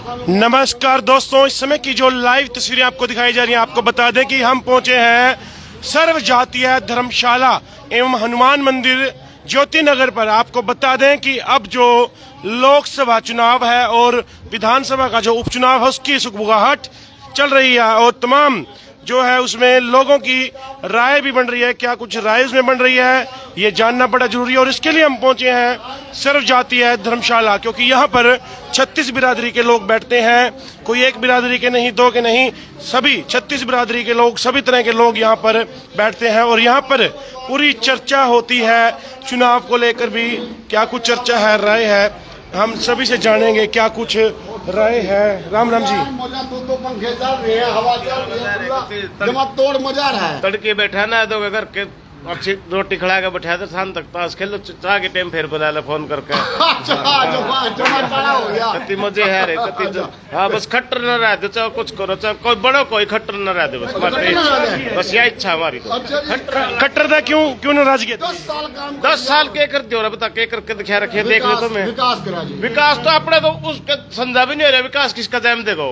नमस्कार दोस्तों, इस समय की जो लाइव तस्वीरें आपको दिखाई जा रही हैं, आपको बता दें कि हम पहुंचे हैं सर्व जातीय धर्मशाला एवं हनुमान मंदिर ज्योति नगर पर। आपको बता दें कि अब जो लोकसभा चुनाव है और विधानसभा का जो उपचुनाव है उसकी सुगबुगाहट चल रही है और तमाम जो है उसमें लोगों की राय भी बन रही है। क्या कुछ राय उसमें बन रही है ये जानना बड़ा जरूरी है और इसके लिए हम पहुंचे हैं सर्व जातीय धर्मशाला, क्योंकि यहाँ पर 36 बिरादरी के लोग बैठते हैं। कोई एक बिरादरी के नहीं, दो के नहीं, सभी 36 बिरादरी के लोग, सभी तरह के लोग यहाँ पर बैठते हैं और यहाँ पर पूरी चर्चा होती है चुनाव को लेकर भी। क्या कुछ चर्चा है, राय है, हम सभी से जानेंगे क्या कुछ राय है। राम राम जी। दो पंखे चल रहे हैं, हवा चल रही है, जमा तोड़ मजा रहा है। तड़के बैठा ना तो घर के अच्छी रोटी खड़ा के बैठा तो शाम तक ताश खेलो, चाह के टाइम फिर बुला ले फोन करके। जमा बड़ा हो गया। कति मजे है रे, कति हाँ बस खट्टर न रह दे, चाहे कुछ करो, चाहे कोई बड़ो कोई खट्टर न रह दे, बस यही इच्छा हमारी। तो खट्टर था क्यों नाराज किया? 10 साल के कर दियो, बता के करके दिखा रखे, देख लो तुम्हें। विकास तो अपने तो उसका संधा भी नहीं हो रहा, विकास किसका जैम देखो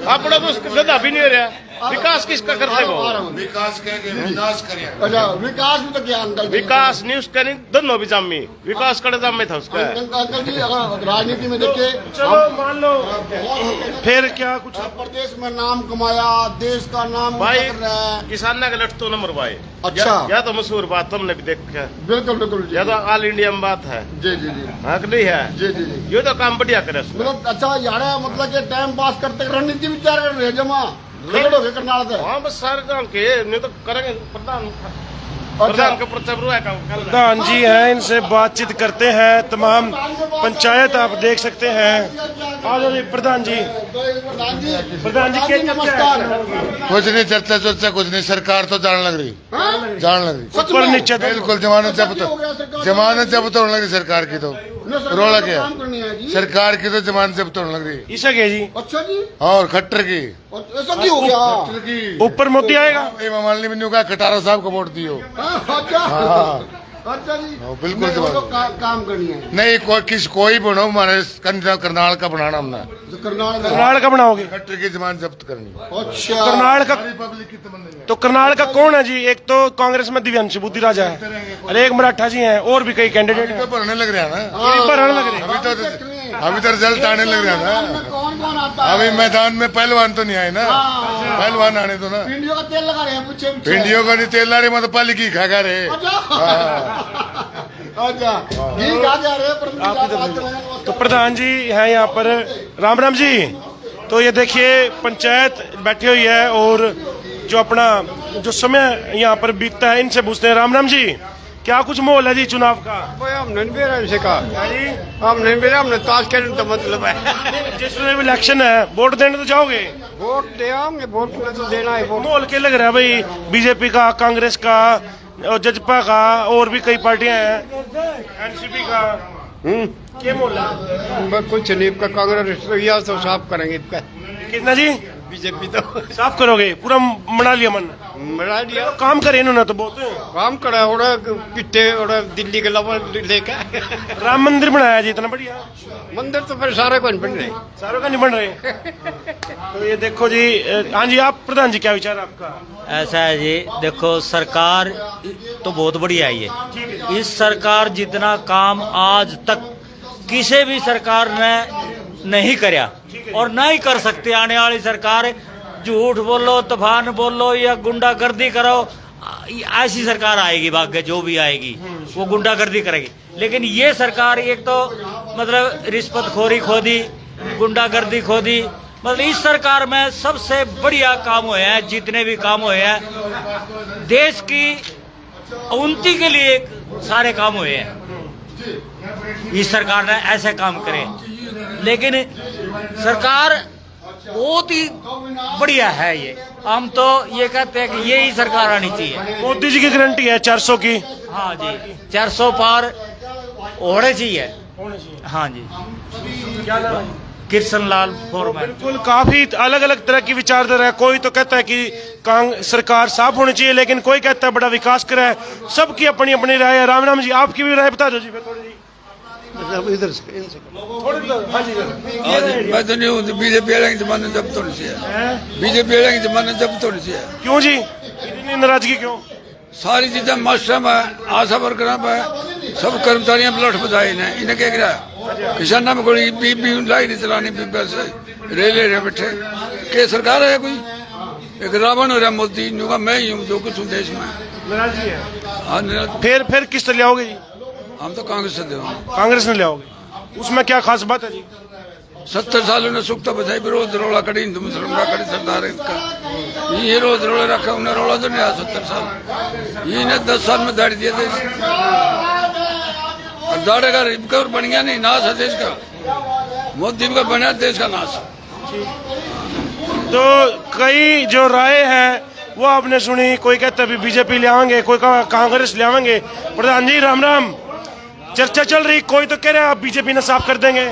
अपने तो उसका गधा भी नहीं हो रहा, विकास किसका कर देखो। विकास विकास भी तो क्या अंकल, विकास नहीं उसका, नहीं दोनों भी जामी, विकास कड़े जाम में था उसका। अंकल जी अगर राजनीति में देखे, चलो मान लो फिर क्या कुछ प्रदेश में नाम कमाया, देश का नाम भाई रहा है। किसान का लट तो नंबर भाई। अच्छा, या तो मशहूर बात तुमने भी देखा, बिल्कुल बिल्कुल या तो ऑल इंडिया में बात है। जी जी जी हाँ कि नहीं है? जी जी जी। ये तो काम बढ़िया करे उसमें। मतलब अच्छा यार, मतलब कि टाइम पास करते रणनीति विचार कर रहे जमा खड़े हो गए करनाल से। हाँ बस सारे जान के नहीं तो करेंगे। प्रधान का प्रचार हुआ है कल। प्रधान जी हैं, इनसे बातचीत करते हैं। तमाम पंचायत आप देख सकते हैं। आ जाओ प्रधान जी। प्रधान जी क्या नमस्कार। कुछ नहीं चर्चा चर्चा कुछ नहीं, सरकार तो जान लग रही, जान लग रही ऊपर नीचे तो बिल्कुल। जमानत जब्त होने लग रही सरकार की, तो रोला क्या सरकार की तो जमानत जब्त होने लग रही। ईसा के जी। अच्छा जी, और खट्टर की ऐसा क्यों हो गया? ऊपर मोदी आएगा। मामले में कहा खटारा साहब को वोट दियो। अच्छा अच्छा जी, बिल्कुल तो काम करनी है। नहीं कोई बनो, हमारे करनाल का बनाना हमने, करनाल का बनाओगे? खट्टर की जमानत जब्त करनी। अच्छा, करनाल का पब्लिक की तमन्ना है। तो करनाल का कौन है जी? एक तो कांग्रेस में दिव्यांशु बुद्धि राजा है और एक मराठा जी हैं और भी कई कैंडिडेट हैं। तो भरने लग रहा है ना, भरने लग रहे अभी तो रिजल्ट आने लग रहा है ना। कौन कौन आता है? अभी मैदान में पहलवान तो नहीं आए ना, पहलवान आने दो ना। भिंडियों का तेल लगा रहे हैं पीछे। भिंडियों का नहीं तेल ला रहे, मतलब पाली की खा रहे। अच्छा ठीक आ जा रहे। तो प्रधान जी हैं यहाँ पर। राम राम जी। तो ये देखिए पंचायत बैठी हुई है और जो अपना जो समय यहाँ पर बीतता है इनसे पूछते हैं। राम राम जी, क्या कुछ माहौल है जी चुनाव का? हम नहीं बेरा इनसे कहा, हम नहीं बेरा, हमने ताश खेलने तो मतलब है। जिस तरह इलेक्शन है वोट देने तो जाओगे? वोट दे आएंगे, वोट तो देना है। वोट माहौल क्या लग रहा है भाई? बीजेपी का, कांग्रेस का और जजपा का और भी कई पार्टियां हैं, एनसीपी का, क्या माहौल है? कुछ नहीं, कांग्रेस तो यह सब साफ करेंगे। कितना जी? बीजेपी तो साफ करोगे? पूरा मना लिया मन? मरा दिया, काम करे इन्होंने तो बहुत। काम करा और पिट्टे और दिल्ली के लवा लेके राम मंदिर बनाया जी, इतना बढ़िया मंदिर तो फिर सारे को बन रहे, सारों का नहीं बन रहे। तो ये देखो जी। हाँ जी, आप प्रधान जी क्या विचार आपका? ऐसा है जी, देखो सरकार तो बहुत बढ़िया है ये। इस सरकार जितना काम आज तक किसी भी सरकार ने नहीं करया और ना ही कर सकते आने वाली सरकार। झूठ बोलो, तूफान बोलो या गुंडागर्दी करो, ऐसी सरकार आएगी, भाग्य जो भी आएगी वो गुंडागर्दी करेगी। लेकिन ये सरकार एक तो मतलब रिश्वतखोरी खोदी, गुंडागर्दी खोदी, मतलब इस सरकार में सबसे बढ़िया काम हुए हैं, जितने भी काम हुए हैं देश की उन्नति के लिए सारे काम हुए हैं। इस सरकार ने ऐसे काम करे, लेकिन सरकार बहुत ही बढ़िया है ये। हम तो ये कहते हैं कि यही सरकार आनी चाहिए। मोदी जी की गारंटी है 400 की। हाँ जी, 400 पार होने चाहिए। हाँ जी। क्या नाम है? कृष्ण लाल फोरमैन। बिल्कुल, काफी अलग अलग तरह की विचारधारा है। कोई तो कहता है कि सरकार साफ होनी चाहिए, लेकिन कोई कहता है बड़ा विकास करा है। सबकी अपनी अपनी राय है। राम राम जी, आपकी भी राय बता दो जी थोड़ी जी। इधर से इनसे हाँ जी मैं तो नहीं हूँ बीजेपी वाले की जमाने जब तो नहीं है बीजेपी वाले की जमाने जब तो नहीं है क्यों जी इतनी नाराजगी क्यों? सारी चीजें मास्टर में आशा वर्कर में सब कर्मचारियों लठ बजाए इन्हें क्या गिरा किसानों में कोई बीबी लाई नहीं चलानी पैसे रेले रहे बैठे के सरकार है कोई एक रावण हो रहा मोदी नुका मैं ही हूँ जो कुछ हूँ देश में नाराजगी है। हाँ फिर किस तरह ले आओगे जी? हम तो कांग्रेस से दे कांग्रेस में ले आओगे, उसमें क्या खास बात है जी? 70 सालों ने सुख तो बचाई रोज रोला कड़ी हिंदू मुसलमान का कड़ी सरदार इसका ये रोज रोला रखा उन्हें रोला तो नहीं आया 70 साल ये 10 साल में दाढ़ी दिया देश और दाढ़ेगा रिकवर बन गया नहीं नाश है देश का मोदी का बना देश का नाश। तो कई जो राय है वो आपने सुनी, कोई कहता है बीजेपी ले आएंगे, कोई कांग्रेस ले आएंगे। प्रधान जी राम राम, चर्चा चल रही, कोई तो कह रहा है आप बीजेपी ने साफ कर देंगे,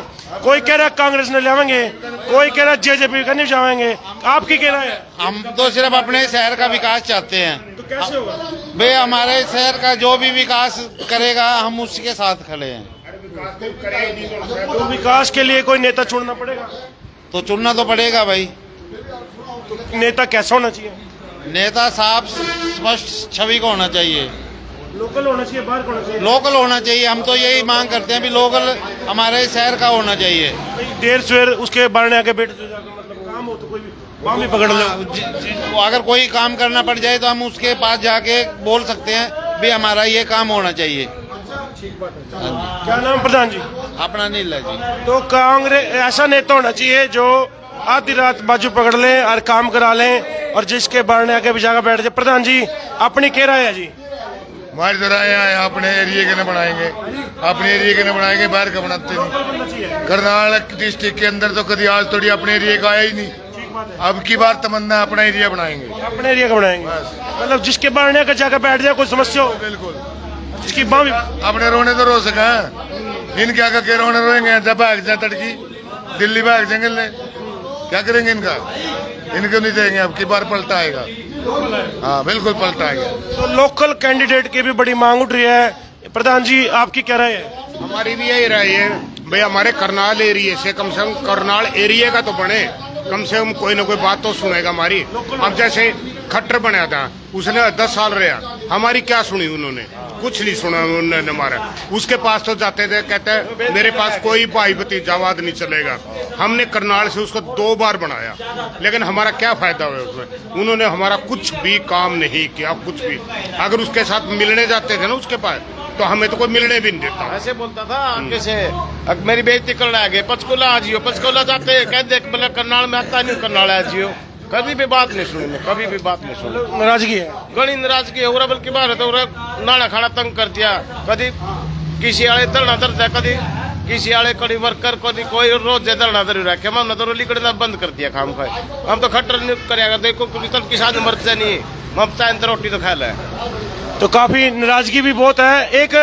कोई कह रहा है कांग्रेस ने ले आएंगे, कोई कह रहा है जेजेपी का नहीं जाएंगे, आपकी कह रहा है? हम तो सिर्फ अपने शहर का विकास चाहते हैं। तो कैसे होगा भाई हमारे शहर का जो भी विकास करेगा हम उसके साथ खड़े हैं। तो विकास के लिए कोई नेता चुनना पड़ेगा, तो चुनना तो पड़ेगा भाई। तो नेता कैसा होना चाहिए? नेता साफ स्पष्ट छवि का होना चाहिए, लोकल होना चाहिए, बाहर का होना चाहिए, लोकल होना चाहिए। हम तो यही मांग करते हैं भी लोकल हमारे शहर का होना चाहिए। देर सवेर उसके बारने आके बैठ जाकर मतलब काम हो तो कोई भी वहाँ भी पकड़ लो। अगर कोई काम करना पड़ जाए तो हम उसके पास जाके बोल सकते हैं भी हमारा ये काम होना चाहिए। क्या नाम प्रधान जी? अपना नीला जी। तो कांग्रेस ऐसा नेता होना चाहिए जो आधी रात बाजू पकड़ ले और काम करा लें और जिसके बारने आके भी जाकर बैठ जाए। प्रधान जी अपनी कह रहा है जी? हमारी तो राय है अपने एरिया के न बनाएंगे, अपने एरिया के न बनाएंगे, बाहर का बनाते नहीं। करनाल डिस्ट्रिक्ट के अंदर तो कभी आज थोड़ी अपने एरिया का आया ही नहीं, अब की बार तमन्ना अपना एरिया बनाएंगे, अपने एरिया का बनाएंगे। मतलब जिसके बारने आके जाकर बैठ जाए, कोई समस्या हो बिल्कुल जिसकी बाँ भी अपने रोने तो रो सका, इनके आगे के रोने रोएंगे, जब भाग जाए तड़की दिल्ली भाग जाएंगे, क्या करेंगे इनका? इनको नहीं देंगे, अब की बार पलटा आएगा। हाँ बिल्कुल पलटा आएगा। तो लोकल कैंडिडेट की भी बड़ी मांग उठ रही है। प्रधान जी आपकी क्या राय है? हमारी भी यही राय है भाई, हमारे करनाल एरिया से कम करनाल एरिया का तो बने, कम से कम कोई ना कोई बात तो सुनेगा हमारी। अब जैसे खट्टर बनाया था, उसने 10 साल रहा, हमारी क्या सुनी उन्होंने? कुछ नहीं सुना उन्होंने हमारा। उसके पास तो जाते थे, कहते हैं मेरे पास कोई भाई भतीजावाद नहीं चलेगा। हमने करनाल से उसको 2 बार बनाया, लेकिन हमारा क्या फायदा हुआ उसमें? उन्होंने हमारा कुछ भी काम नहीं किया, कुछ भी। अगर उसके साथ मिलने जाते थे ना उसके पास, तो हमें तो कोई मिलने भी नहीं देता। ऐसे बोलता था कैसे मेरी बेइज्जती कर रहा है, पंचकूला आ जियो, पंचकूला जाते कहते मतलब करनाल में आता नहीं, करनाल आ जियो। कभी भी बात नहीं सुनी, कभी भी बात नहीं सुनी। नाराजगी है, घनी नाराजगी है। बल्कि बाहर तो नाड़ा खाना तंग कर दिया, कभी किसी आले धरना धरता, कभी किसी आले कड़ी वर्कर, कभी कोई रोज धरना धर रखे। हमने तो लिकड़ना बंद कर दिया काम का। हम तो खट्टर नहीं करेगा, देखो किसान मरते नहीं, हम चाहे तो रोटी तो खा ले। तो काफी नाराजगी भी बहुत है। एक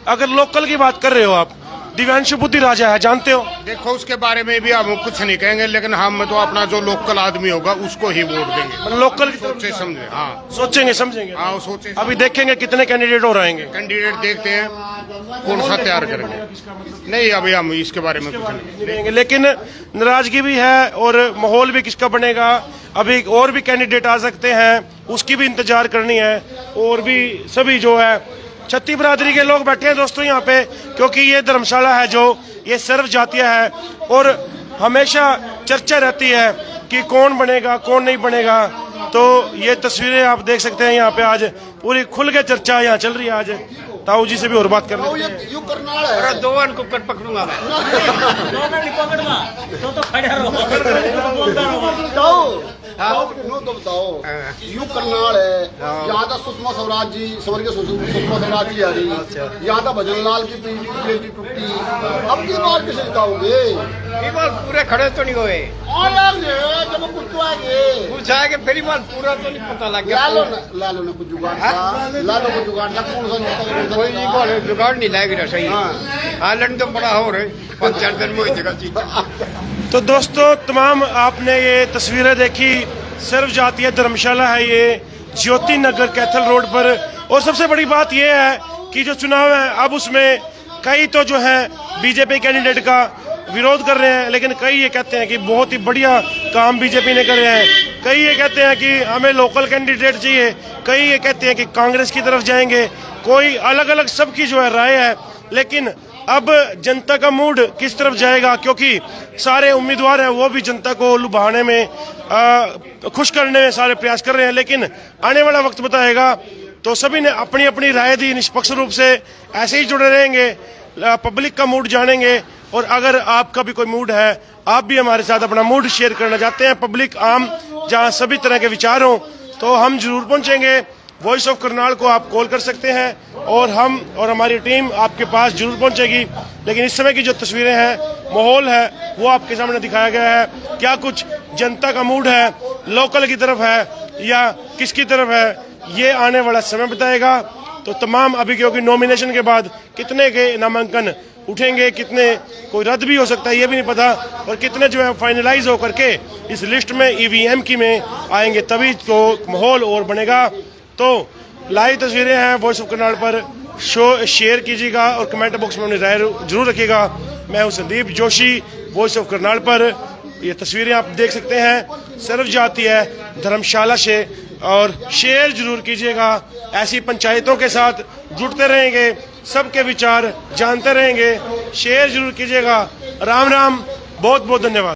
अगर लोकल की बात कर रहे हो आप, दिव्यांशु बुद्धि राजा है, जानते हो? देखो उसके बारे में भी हम कुछ नहीं कहेंगे, लेकिन हम तो अपना जो लोकल आदमी होगा उसको ही वोट देंगे। लोकल सोचे समझे, हाँ सोचेंगे समझेंगे। हाँ वो सोचे। अभी देखेंगे कितने कैंडिडेट और आएंगे, कैंडिडेट देखते हैं कौन सा तैयार करेंगे। नहीं अभी हम इसके बारे में कुछ नहीं देंगे, लेकिन नाराजगी भी है और माहौल भी किसका बनेगा। अभी और भी कैंडिडेट आ सकते हैं, उसकी भी इंतजार करनी है। और भी सभी जो है छत्ती बिरादरी के लोग बैठे हैं दोस्तों यहाँ पे, क्योंकि ये धर्मशाला है जो ये सर्व जातीय है और हमेशा चर्चा रहती है कि कौन बनेगा कौन नहीं बनेगा। तो ये तस्वीरें आप देख सकते हैं, यहाँ पे आज पूरी खुल के चर्चा यहाँ चल रही है। आज ताऊ जी से भी और बात कर रहे हैं। यू करनाल है, 2 को कट पकड़ूंगा मैं। बताओ यू करनाल है, यहाँ का सुषमा स्वराज जी, स्वर्गीय सुषमा स्वराज जी आ रही, यहाँ का भजन लाल की बेटी टूटी। अब की बार किसे जिताओगे? ये बार पूरे खड़े तो नहीं हुए, जब कुछ तो आएंगे, कुछ आएगा फिर बार पूरा तो नहीं पता लग गया। लालो ने कुछ जुगाड़ था, लालो को जुगाड़ था, कौन सा कोई नहीं बोले जुगाड़ नहीं लाएगा सही। हालन तो बड़ा हो रहे 5-4 दिन में जगह चीज। तो दोस्तों तमाम आपने ये तस्वीरें देखी, सर्व जातीय धर्मशाला है ये ज्योति नगर कैथल रोड पर। और सबसे बड़ी बात यह है कि जो चुनाव है अब उसमें कई तो जो है बीजेपी कैंडिडेट का विरोध कर रहे हैं, लेकिन कई ये कहते हैं कि बहुत ही बढ़िया काम बीजेपी ने कर रहे हैं। कई ये कहते हैं कि हमें लोकल कैंडिडेट चाहिए, कई ये कहते हैं कि कांग्रेस की तरफ जाएंगे, कोई अलग अलग सबकी जो है राय है। लेकिन अब जनता का मूड किस तरफ जाएगा, क्योंकि सारे उम्मीदवार हैं वो भी जनता को लुभाने में खुश करने में सारे प्रयास कर रहे हैं, लेकिन आने वाला वक्त बताएगा। तो सभी ने अपनी अपनी राय दी, निष्पक्ष रूप से ऐसे ही जुड़े रहेंगे, पब्लिक का मूड जानेंगे। और अगर आपका भी कोई मूड है, आप भी हमारे साथ अपना मूड शेयर करना चाहते हैं पब्लिक आम जहां सभी तरह के विचार हों, तो हम जरूर पहुंचेंगे। वॉइस ऑफ करनाल को आप कॉल कर सकते हैं और हम और हमारी टीम आपके पास जरूर पहुंचेगी। लेकिन इस समय की जो तस्वीरें हैं, माहौल है, वो आपके सामने दिखाया गया है। क्या कुछ जनता का मूड है, लोकल की तरफ है या किसकी तरफ है, ये आने वाला समय बताएगा। तो तमाम अभी क्योंकि नॉमिनेशन के बाद कितने के नामांकन उठेंगे, कितने कोई रद्द भी हो सकता है ये भी नहीं पता, और कितने जो है फाइनलाइज होकर के इस लिस्ट में ईवीएम की में आएंगे, तभी तो माहौल और बनेगा। तो लाइव तस्वीरें हैं वॉइस ऑफ करनाल पर, शो शेयर कीजिएगा और कमेंट बॉक्स में अपनी राय जरूर रखिएगा। मैं हूं संदीप जोशी, वॉइस ऑफ करनाल पर। ये तस्वीरें आप देख सकते हैं सर्व जातीय धर्मशाला से, और शेयर जरूर कीजिएगा। ऐसी पंचायतों के साथ जुड़ते रहेंगे, सबके विचार जानते रहेंगे, शेयर जरूर कीजिएगा। राम राम, बहुत बहुत धन्यवाद।